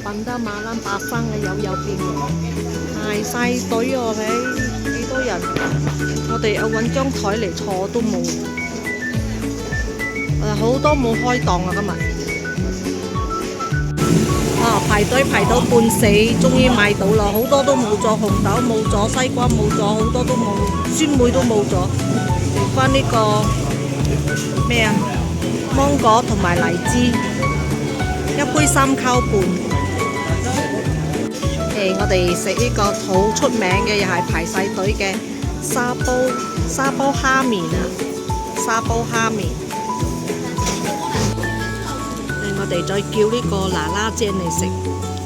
笨得馬欄白生嘅有邊喎，排晒隊喎，幾多人？我哋要揾張台嚟坐都冇，好多冇開檔啊今日。排隊排到半死，終於買到啦！好多都冇咗，紅豆冇咗，西瓜冇咗，好多都冇，酸梅都冇咗，剩翻呢個咩啊？芒果同埋荔枝，一杯3溝半。我哋食呢個好出名嘅，又係排晒隊嘅沙煲蝦麵啊！沙煲蝦麵。我哋再叫呢個嗱嗱煎嚟食，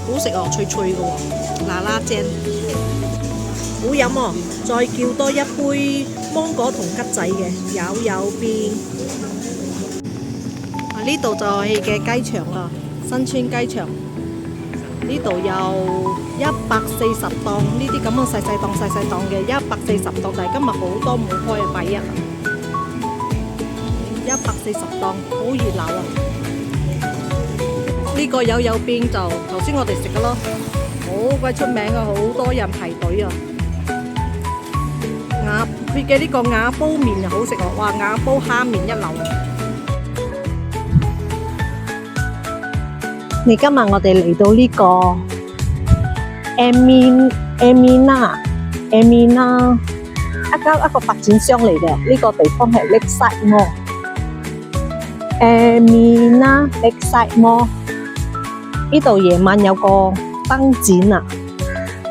好食哦，脆脆嘅喎，嗱嗱煎好飲哦。再叫多一杯芒果同桔仔嘅，有邊。呢度就係嘅雞場啦，新村雞場。呢度有140檔，呢啲咁嘅細細檔嘅140檔，但係今日好多冇開啊，拜一140檔，好熱鬧啊！呢個有邊就頭先我哋食嘅咯，好鬼出名啊，好多人排隊啊！佢嘅呢個瓦煲麵又好食喎，哇！瓦煲蝦麵一流。今日我哋嚟到呢個 Amina 一個發展商嚟嘅，呢個地方係 Lakeside Mall Amina Lakeside Mall。呢度夜晚有個燈展啊！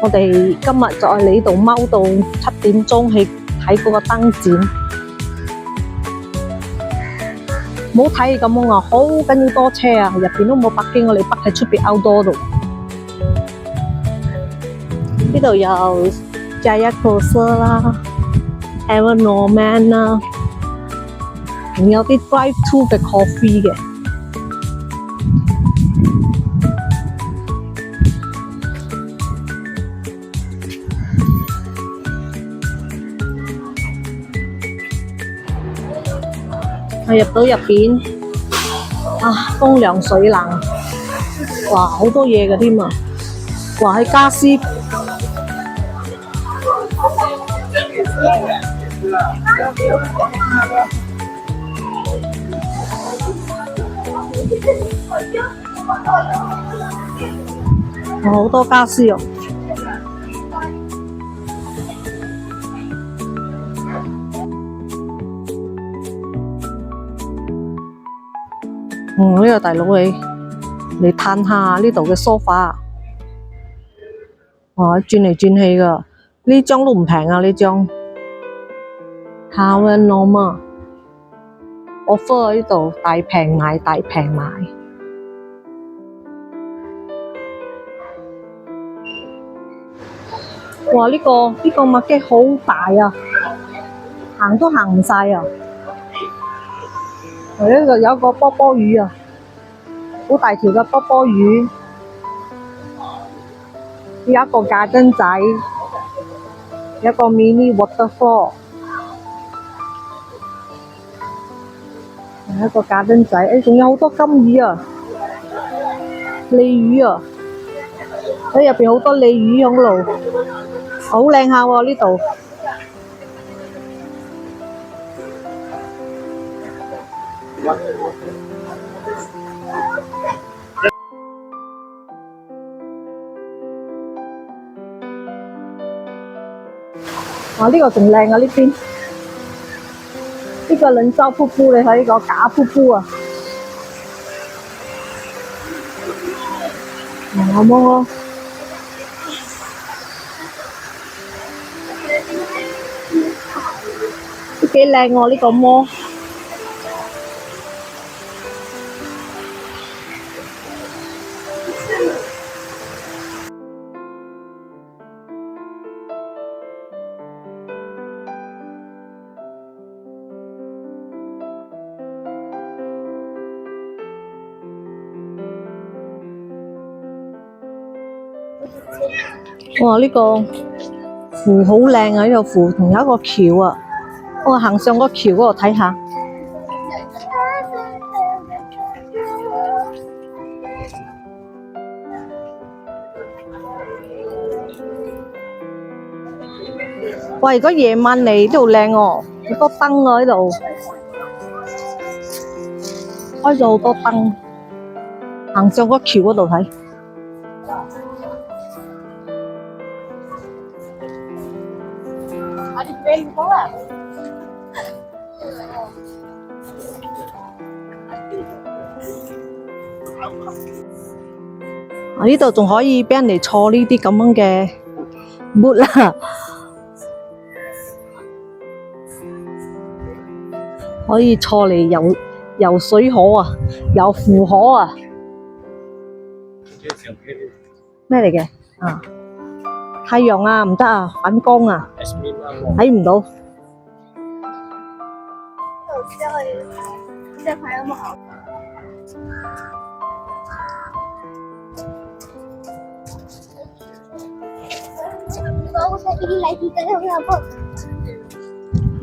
我哋今日就喺呢度踎到7點鐘去睇嗰個燈展。唔好睇咁樣啊，好緊要多車啊！入邊都冇北京，我哋北喺出邊 outdoor度。呢度有 Jaya Grocer 啦 ，Ever Norman 啦，仲有啲 drive-thru 嘅 coffee 嘅。入到入邊，風涼水冷，哇，好多嘢嘅添啊！哇，係家私，好多家私哦。呢個大佬嚟嘆下呢度嘅梳化，哇，轉嚟轉去噶，呢張都唔平啊！呢張 Harvey Norman offer 喺呢度大平賣，哇！呢個麥基好大啊，行都行唔晒啊！呢度有一個波波魚啊，好大條嘅波波魚，有一個架燈仔，有一個 mini waterfall， 有一個架燈仔，仲有好多金魚啊，鯉魚啊，喺入邊好多鯉魚喺度，好靚下喎呢度。哇！呢個仲靚啊！呢邊呢個冷州瀑布，你睇呢個假瀑布啊！好冇咯，都幾靚喎呢個摩。哇！呢個湖好靚啊！呢個湖同有一個橋啊，我行上個橋嗰度睇下。哇！如果夜晚嚟呢度靚喎，好多燈啊呢度，開咗好多燈，行上個橋嗰度睇。呢度仲可以俾人哋坐呢啲咁樣嘅 boat 啦，可以坐嚟游水河啊，游湖河啊。咩嚟嘅？啊，太陽啊，唔得啊，反光啊，睇唔到。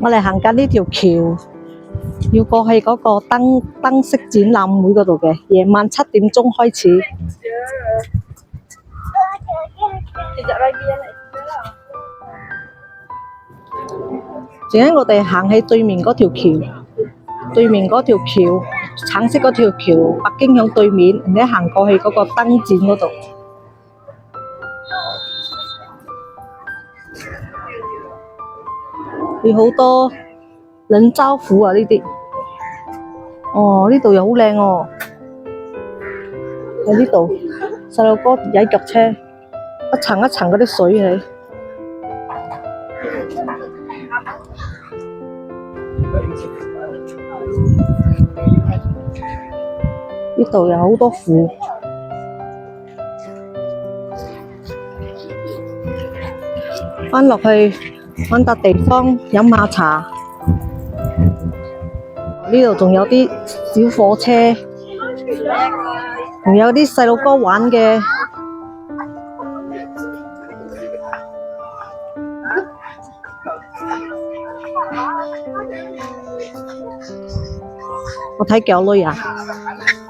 我哋行緊呢條橋，要過去嗰個燈飾展覽會嗰度嘅，夜晚7點鐘開始。而家我哋行喺對面嗰條橋，對面嗰條橋，橙色嗰條橋，北京響對面，然後行過去嗰個燈展嗰度。有好多人招呼啊！呢啲，哦，呢度又好靚哦。喺呢度，細路哥踩腳車，一層一層嗰啲水嚟。呢度有好多湖。返落去揾笪地方飲下茶。呢度仲有啲小火車，仲有啲細路哥玩嘅。我睇幾多女啊？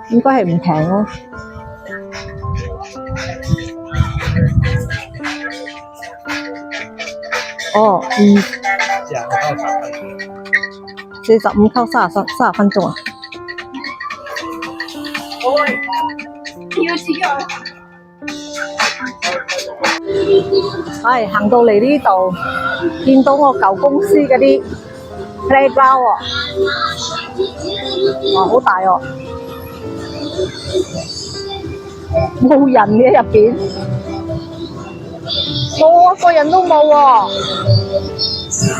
應該係唔平咯。哦，45扣30分鐘啊！係行到嚟呢度，見到我舊公司嗰啲 playground 喎，哇，好大哦！冇人嘅入邊，冇一個人都冇喎。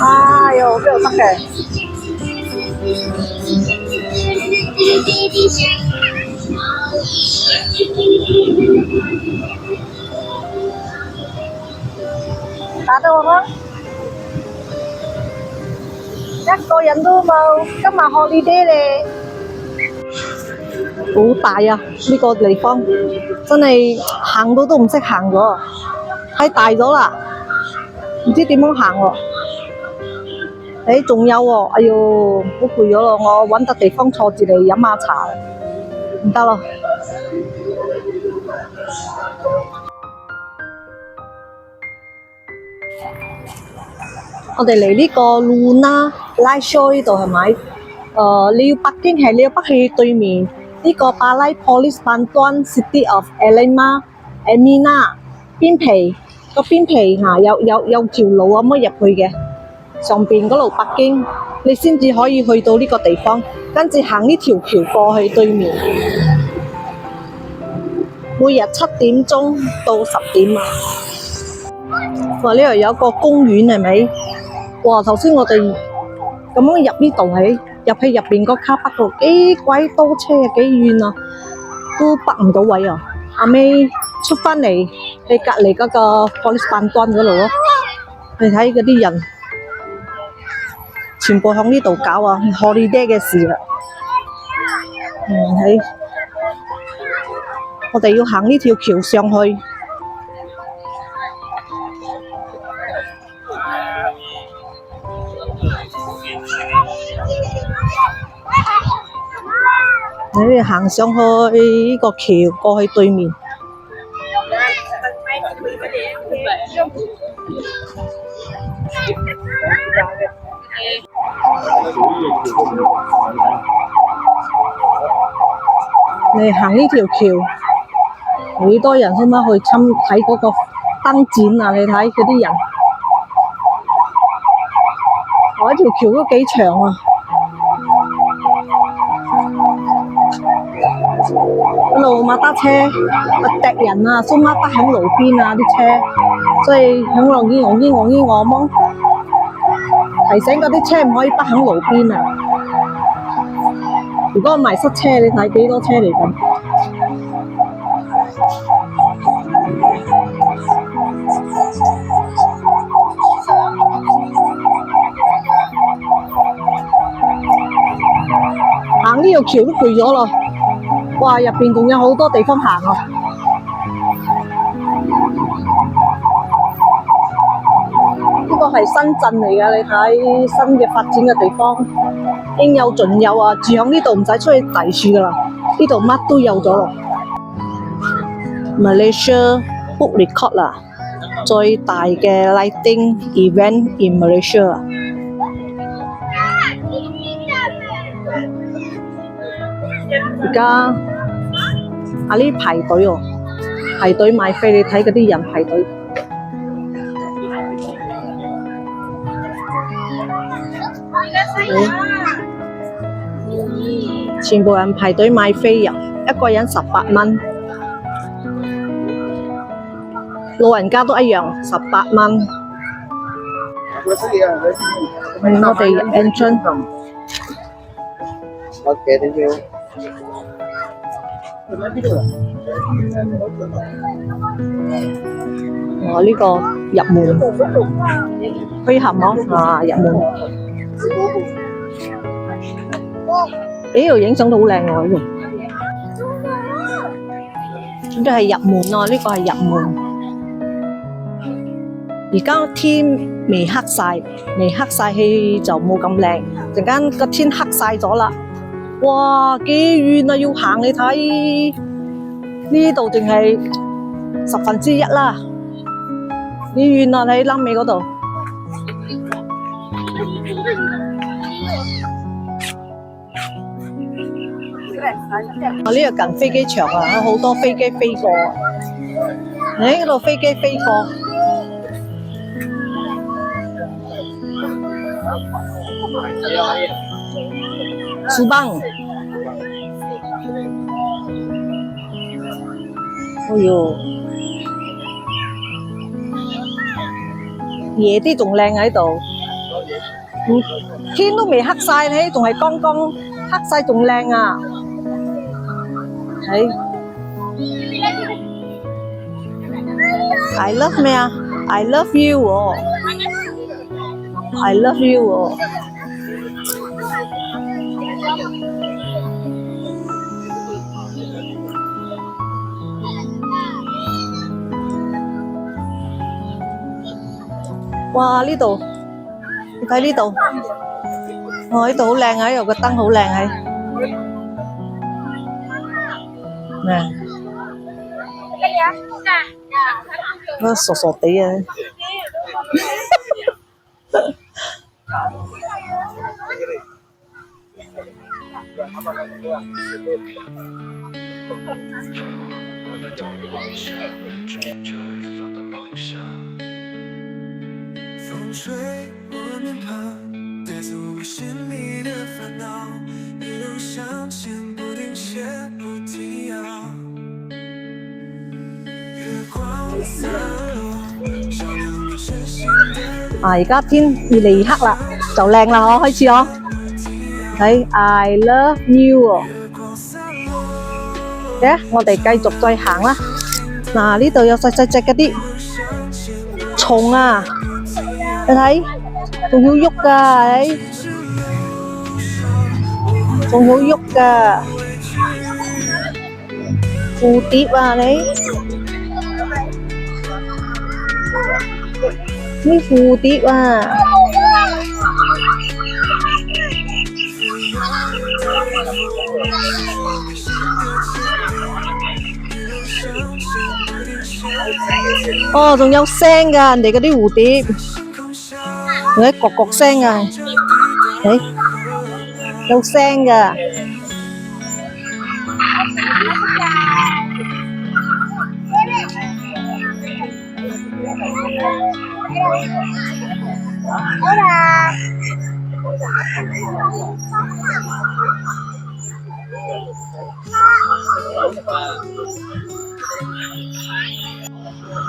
哎呦，邊度得嘅？打到我啦！一個人都冇，今日holiday咧。好大啊！呢個地方真係行到都唔識行咗，太大咗啦，唔知點樣行喎。誒，仲有喎，哎呦，好攰咗咯，我揾笪地方坐住嚟飲下茶，唔得咯。我哋嚟呢個 Luna Light Show 呢度係咪？你要北京係你要北去對面呢個巴拉 Police 辦端 City of Elena 邊皮個邊皮嚇有條路咁樣入去嘅，上邊嗰度北京，你先至可以去到呢個地方，跟住行呢條橋過去對面。每日7點鐘到10點啊！哇！呢度有個公園係咪？哇！頭先我哋咁樣入呢度係入去入邊個卡北度幾鬼多車啊，幾遠啊，都北唔到位啊！後尾出返嚟去隔離嗰個 police 辦端嗰度咯，你睇嗰啲人全部響呢度搞啊 holiday 嘅事啦。睇我哋要行呢條橋上去。你哋行上去呢個橋，過去對面。你行呢條橋，幾多人先得去睇嗰個燈展啊？你睇嗰啲人，呢條橋都幾長啊！一路摩托車敵人啊，蘇媽北響路邊啊啲車，所以響路邊我蒙提醒嗰啲車唔可以北響路邊啊！如果唔係塞車，你睇幾多車嚟緊？行呢條橋都攰咗咯，哇！入邊仲有好多地方行啊！呢個係深圳嚟㗎，你睇新嘅發展嘅地方，應有盡有啊！住響呢度唔使出去第處㗎啦，呢度乜都有咗咯。Malaysia Book Record 啦，最大嘅 lighting event in Malaysia。而家呢排隊喎，排隊買飛，你睇嗰啲人排隊。全部人排隊買飛入，一個人18蚊，老人家都一樣18蚊。我哋入 entrance。Okay, thank you. 我呢個入門墟冚咯，入門。呢度影相都好靚喎，呢度。呢個係入門咯，呢個係入門。而家天未黑晒，氣就冇咁靚。陣間個天黑晒咗啦。哇，幾遠啊！要行你睇，呢度淨係1/10啦。幾遠啊！喺臨尾嗰度。呢個近飛機場啊，好多飛機飛過。喺嗰度飛機飛過。樹崩，哎呦，夜啲仲靚喺度，天都未黑晒咧，仲係剛剛黑晒仲靚啊！係 ，I love 咩啊 ？I love you 喎 ，I love you 喎。哇！呢度，你睇呢度，哇！呢度好靚啊，呢度個燈好靚係，咩？我傻傻地啊！风吹我面庞，带走我心里的烦恼，一路向前不停歇不停摇。月光洒落，照亮我身心的。而家天越嚟越黑啦，就靚啦，開始哦。睇 I love you 喎。我哋繼續再行啦。嗱，呢度有細細隻嗰啲蟲啊！你睇，仲要喐㗎，仲要喐㗎，蝴蝶啊你，呢蝴蝶啊，哦，仲有聲㗎，人哋嗰啲蝴蝶，空下有啲咯咯聲啊，誒，有聲㗎。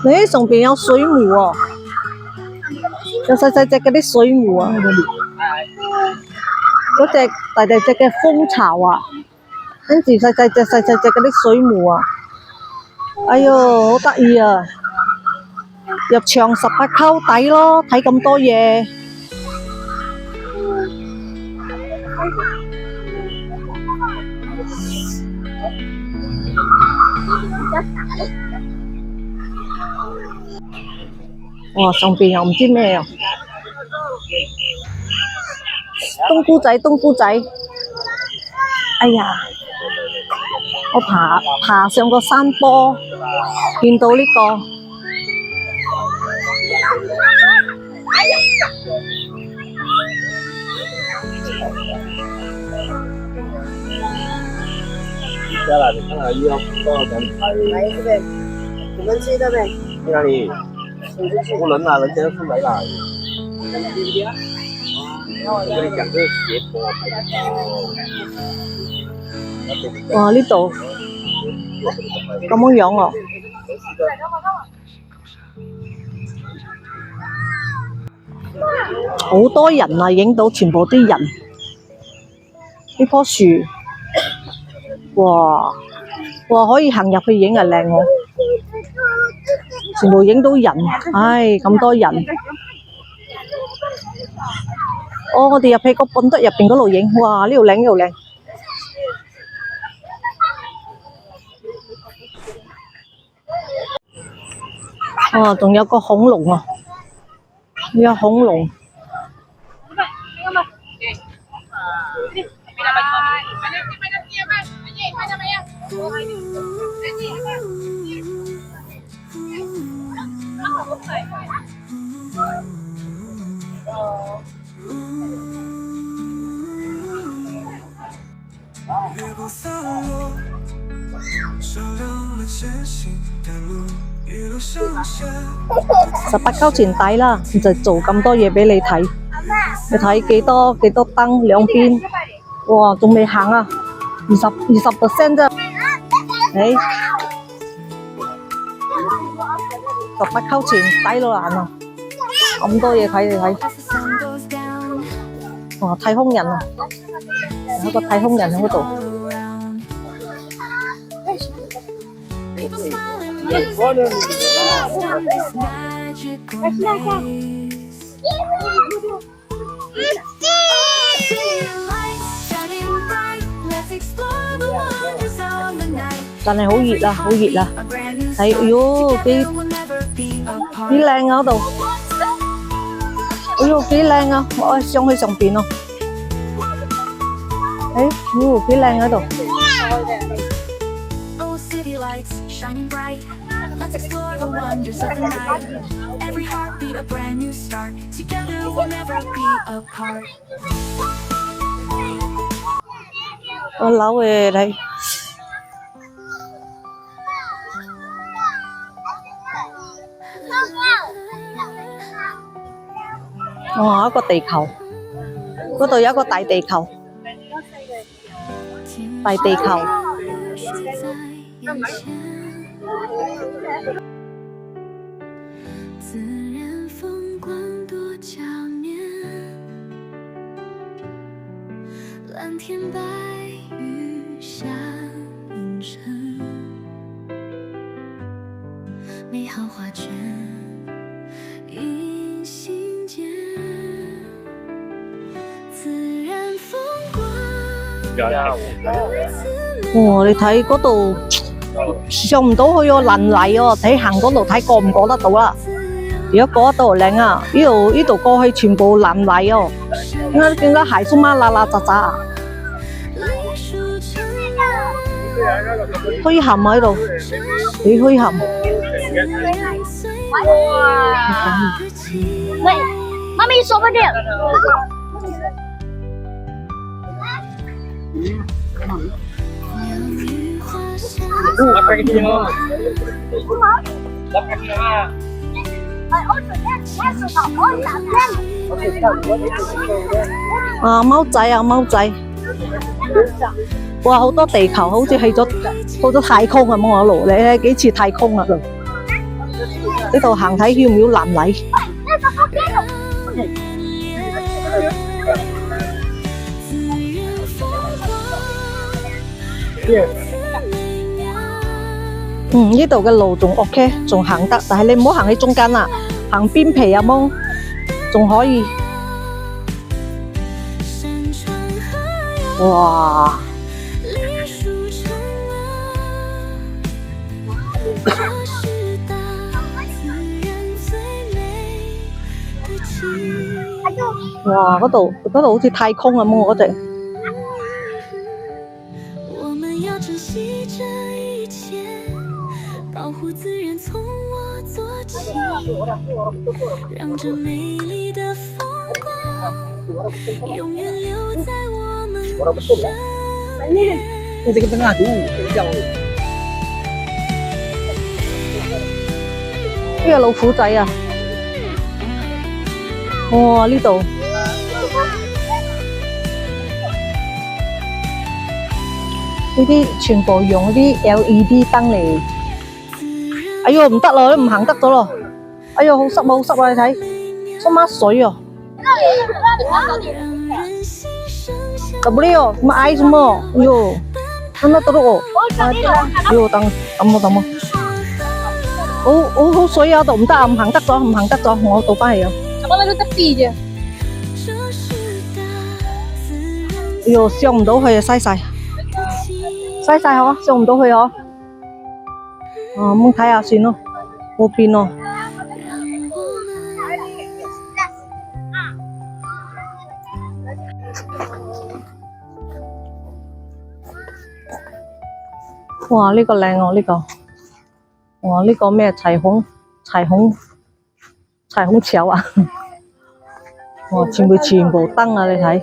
誒，上邊有水母喎，有細細隻嗰啲水母啊，嗰隻大大隻嘅蜂巢啊，跟住細細隻嗰啲水母啊，哎唷，好得意啊！入場18溝抵咯，睇咁多嘢。哇！上邊又唔知咩啊，冬菇仔，冬菇仔。哎呀，我爬上個山坡，見到呢個。下来，你看看要多少人拍？来这边，你们去那边，去哪里？不能啊，人家是来了。我跟你讲，这个斜坡拍哇！呢度咁樣樣哦。好多人啊，影到全部啲人。呢棵樹，哇哇可以行入去影啊靚喎，全部影到人，唉咁多人。哦，我哋入去個本德入邊嗰度影，哇呢度靚呢度靚。哦，仲有個恐龍啊，有恐龍。月光洒落，照亮了前行的路，一路向前。18溝錢抵啦，就做咁多嘢俾你睇。你睇幾多燈兩邊，哇，仲未行啊，20% 啫。誒，18溝錢抵到爛啊！咁多嘢睇你睇，哇，太空人啊，有一個太空人喺嗰度。但係好熱啊，好熱啊！睇，哎唷，幾靚啊嗰度！哎唷，幾靚啊！我上去上邊咯。誒，唷，幾靚喺度！我樓嘅睇。哇！一個地球，嗰度有一個大地球，大地球。自然风光多娇艳，蓝天白云下映衬，美好画卷映心间，自然风光。哇！你睇嗰度上唔到去喎，爛泥喎，睇行嗰度睇過唔過得到啦？如果過得到靚啊！呢度過去全部爛泥哦，點解鞋鬆媽揦揦雜雜啊？虛涵喺度，幾虛涵。喂，媽咪說快啲。啊，貓仔啊，貓仔！哇，好多地球，好似去咗太空咁我路，你睇幾似太空啊！呢度行睇要唔要藍禮？呢度嘅路仲 OK， 仲行得，但係你唔好行喺中間啦，行邊皮啊芒，仲可以。哇！哇！嗰度好似太空咁，我嗰隻。我們要珍惜這一切，保護自然從我做起，讓這美麗的風光永遠留在我們身邊。這個燈啊，呢個老虎仔啊！哇！呢度呢啲全部用啲 LED 燈嚟。哎唷，唔得咯，唔行得咗咯。哎唷，好濕啊，好濕啊！你睇，濕乜水啊？W， 什麼 I 什麼？哎唷，看得到哦。哎唷，等我。好水啊！度唔得啊，唔行得咗，我倒翻嚟啊！哎唷，上唔到去啊，嘥晒好啊，上唔到去啊！咁睇下算咯，冇變咯。哇！呢個靚喎，呢個。哇！呢個咩彩虹橋啊！哇！全部燈啊！你睇。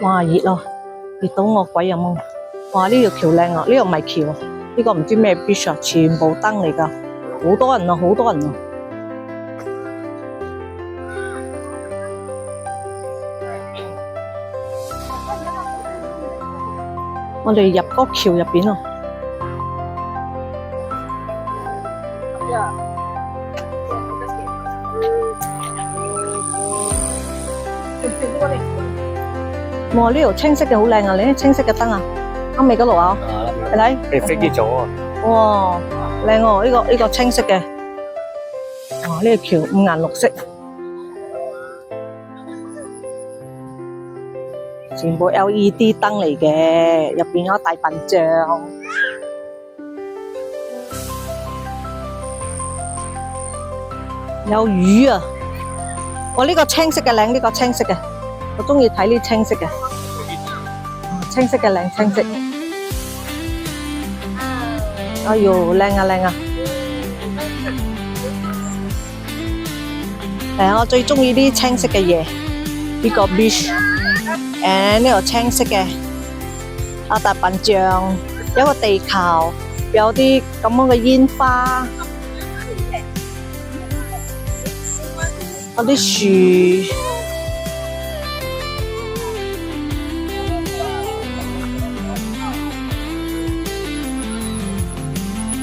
哇！熱咯，熱到我鬼咁啊！哇！呢條橋靚啊，呢個唔係橋啊，呢個唔知咩 beach 啊，全部燈嚟㗎，好多人啊！我哋入嗰橋入邊啊！哇！呢條青色嘅好靚啊！你睇青色嘅燈啊，啱未嗰度啊？你睇？係飛機組啊！哇，靚喎！呢個青色嘅，哇！呢個橋五顏六色，全部 LED 燈嚟嘅，入邊有大笨象，有魚啊！我呢個青色嘅靚，呢個青色嘅。我中意睇呢青色嘅，青色嘅靚青色。哎唷，靚啊！我最中意啲青色嘅嘢，呢個 beach， 呢個青色嘅，大笨象，有個地球，有啲咁樣嘅煙花，有啲樹。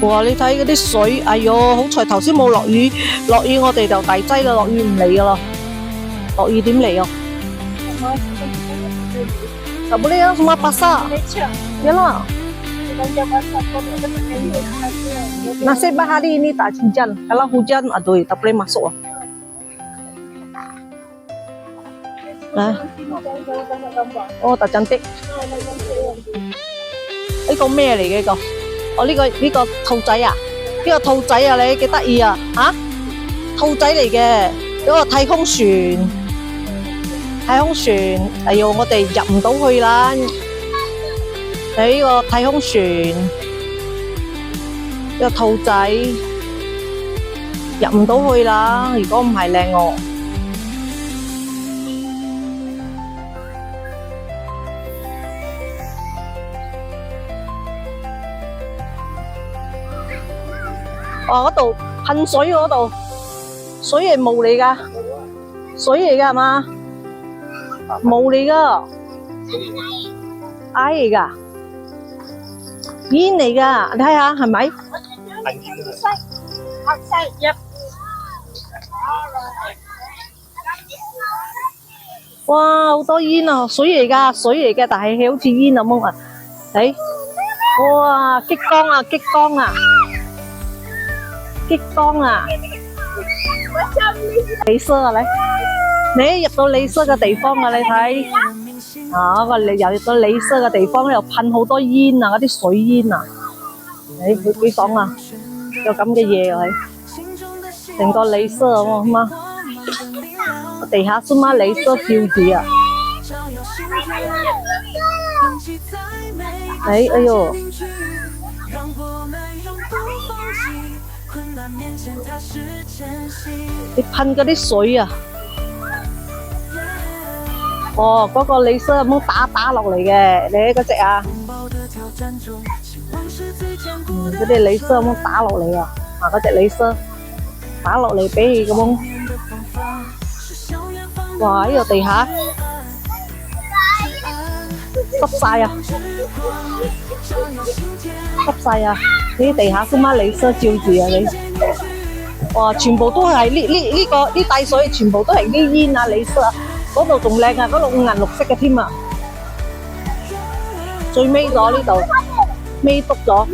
哇！你睇嗰啲水，哎唷，好彩頭先冇落雨，落雨我哋就大劑啦，落雨唔嚟噶啦，落雨點嚟啊？什麼呀？什麼巴沙？ya lah. Nasib baik hari ini tak hujan. Kalau hujan, aduh, tak boleh masuk. Nah. Oh, tak cantik. 呢個咩嚟嘅呢個？哦，呢個兔仔啊！呢個兔仔啊，你幾得意啊！嚇，兔仔嚟嘅，嗰個太空船，太空船，哎呦，我哋入唔到去啦！喺呢個太空船，呢個兔仔入唔到去啦。如果唔係靚我，哇！嗰度噴水嗰度，水係霧嚟㗎，水嚟㗎係嘛？霧嚟㗎，埃嚟㗎，煙嚟㗎，你睇下係咪？哇，好多煙啊！水嚟㗎，水嚟嘅，但係好似煙咁樣啊！睇，哇，激光啊，激光啊！激光啊！鐳射啊，你入到鐳射嘅地方啊，你睇啊，個你又入到鐳射嘅地方，又噴好多煙啊，嗰啲水煙啊，你幾爽啊！有咁嘅嘢啊，成個鐳射啊嘛，地下是嘛鐳射標誌啊！哎呦！你噴嗰啲水啊！哦，嗰個鐳射咁打落嚟嘅，你睇嗰隻啊！嗰啲鐳射咁打落嚟啊！啊，嗰隻鐳射打落嚟俾佢咁樣，哇！呢個地下濕晒啊！濕晒啊！呢啲地下先乜鐳射照住啊你！哇！全部都係呢帶水，全部都係啲煙啊鐳射啊！嗰度仲靚啊！嗰度五顏六色嘅添啊！最尾咗呢度，尾篤咗，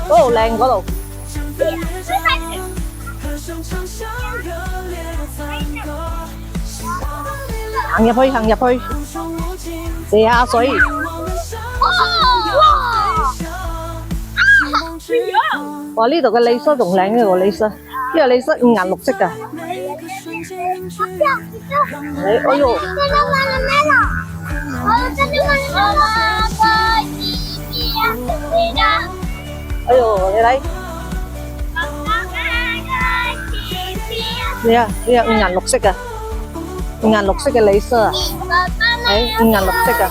嗰度靚嗰度。行入去，射下水。哇！呢度嘅鐳射仲靚呢個鐳射，呢個鐳射五顏六色㗎。哎呦！哎呦，你睇，你啊五顏六色㗎，五顏六色嘅鐳射啊！哎，五顏六色㗎，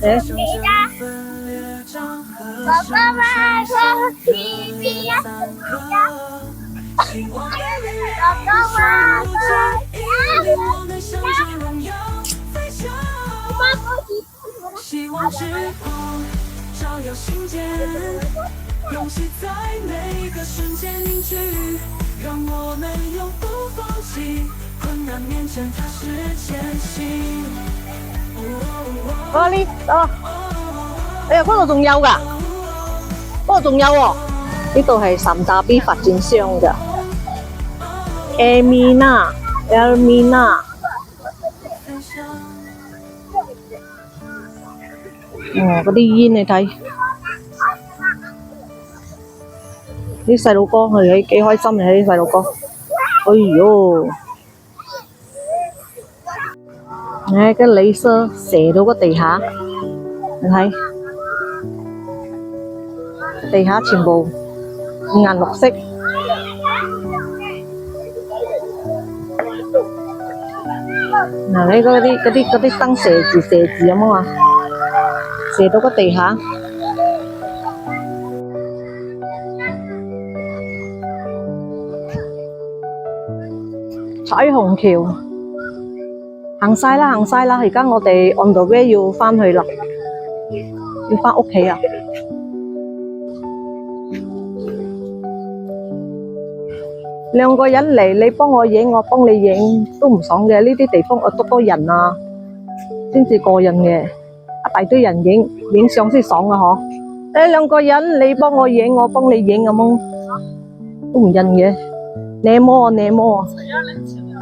哎。爸爸媽媽說皮皮呀，希望之光照耀心间，勇气在每个瞬间凝聚，让我们永不放弃，困難面前踏實前行。呢哎呀，嗰度仲有㗎，嗰度仲有喎，呢度係岑達 B 發展商㗎，Elmina，嗰啲煙你睇，啲細路哥佢哋幾開心嘅啲細路哥，哎呦，唉，個鐳射射到個地下，你睇。地下全部五顏六色，嗱你嗰啲燈射住咁啊，射到個地下。彩虹橋行晒啦，而家我哋 on the way 要返去啦，要返屋企啊！兩個人嚟，你幫我影，我幫你影，都唔爽嘅。呢啲地方多人啊，先至過癮嘅。一大堆人影相先爽啊！嗬，兩個人你幫我影，我幫你影咁樣，都唔癮嘅。檸檬啊，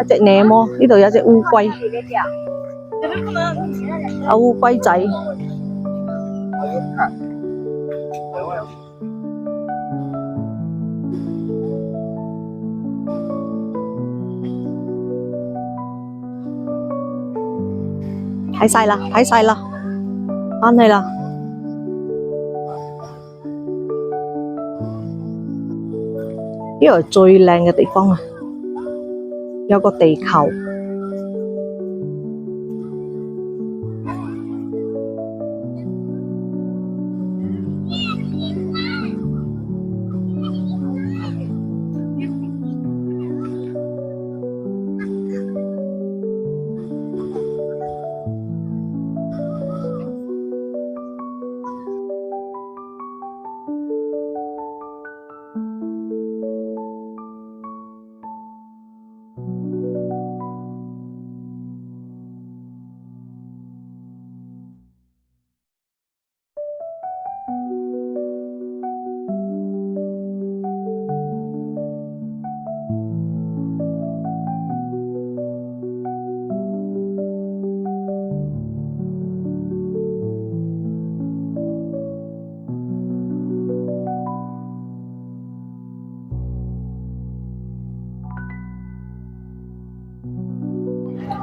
一隻檸檬，呢度有隻烏龜，烏龜仔。睇晒啦，睇晒啦，翻去啦。呢度係最靚嘅地方啊！有個地球。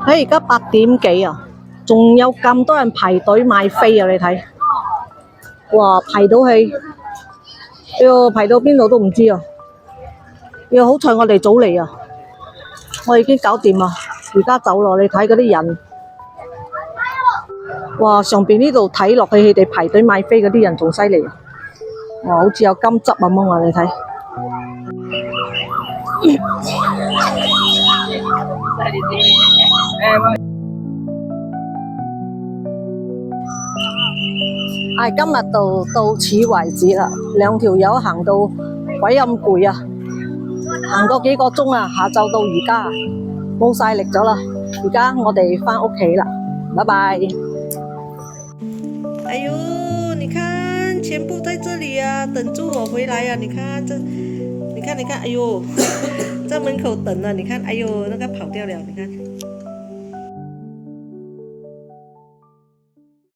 而家8點幾啊，仲有咁多人排隊買飛啊！你睇，哇，排到去，排到邊度都唔知啊！好彩我哋早嚟啊，我已經搞掂啦，而家走咯。你睇嗰啲人，哇！上邊呢度睇落去，佢哋排隊買飛嗰啲人仲犀利啊！哇，好似有金汁咁啊！你睇。今日到此為止啦，兩條友行到鬼咁攰啊，行過幾個鐘啊，下晝到而家冇晒力咗啦，而家我哋返屋企啦，拜拜。哎呦，你看，全部在這裡啊，等住我回來啊！你看這，你看，哎呦，在門口等啊！你看，哎呦，那個跑掉了，你看。